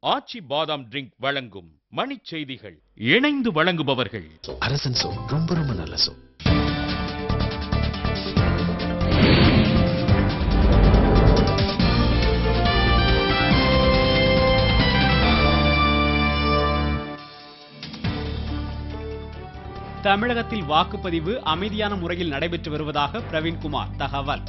ஆச்சி பாதாம் ட்ரிங்க் வழங்கும் மணிச் செய்திகள். இணைந்து வழங்குபவர்கள் அரசன் சோப். ரொம்ப ரொம்ப நல்ல சோப். தமிழகத்தில் வாக்குப்பதிவு அமைதியான முறையில் நடைபெற்று வருவதாக பிரவீன்குமார் தகவல்.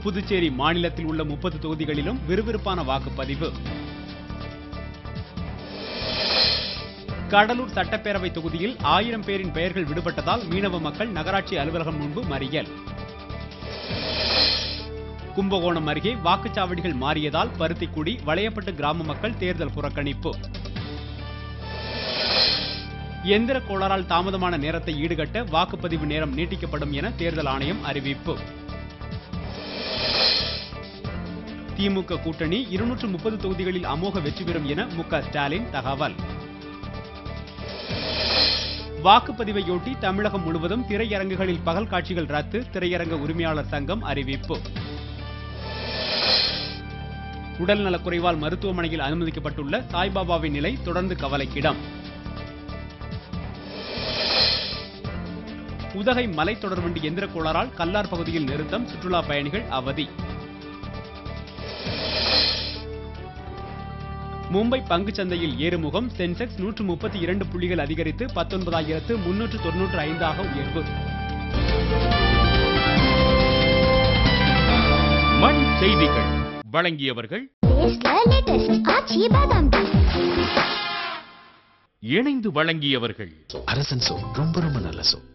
புதுச்சேரி மாநிலத்தில் உள்ள 30 தொகுதிகளிலும் விறுவிறுப்பான வாக்குப்பதிவு. கடலூர் சட்டப்பேரவை தொகுதியில் 1000 பேரின் பெயர்கள் விடுபட்டதால் மீனவ மக்கள் நகராட்சி அலுவலகம் முன்பு மறியல். கும்பகோணம் அருகே வாக்குச்சாவடிகள் மாறியதால் பருத்திக்குடி, வளையப்பட்டு கிராம மக்கள் தேர்தல் புறக்கணிப்பு. எந்திர கோளாறால் தாமதமான நேரத்தை ஈடுகட்ட வாக்குப்பதிவு நேரம் நீட்டிக்கப்படும் என தேர்தல் ஆணையம் அறிவிப்பு. திமுக கூட்டணி 230 தொகுதிகளில் அமோக வெற்றி பெறும் என மு.க. ஸ்டாலின் தகவல். வாக்குப்பதிவையொட்டி தமிழகம் முழுவதும் திரையரங்குகளில் பகல் காட்சிகள் ரத்து, திரையரங்க உரிமையாளர் சங்கம் அறிவிப்பு. உடல்நலக்குறைவால் மருத்துவமனையில் அனுமதிக்கப்பட்டுள்ள சாய்பாபாவின் நிலை தொடர்ந்து கவலைக்கிடம். உதகை மலை தொடர்வண்டி எந்திர கோளாறால் கல்லார் பகுதியில் நிறுத்தம், சுற்றுலா பயணிகள் அவதி. மும்பை பங்குச்சந்தையில் ஏறுமுகம், சென்செக்ஸ் 132 புள்ளிகள் அதிகரித்து 19,395 உயர்வு. மணிச் செய்திகள் வழங்கியவர்கள் இணைந்து வழங்கியவர்கள் அரசன் சோப். ரொம்ப ரொம்ப நல்ல சோப்.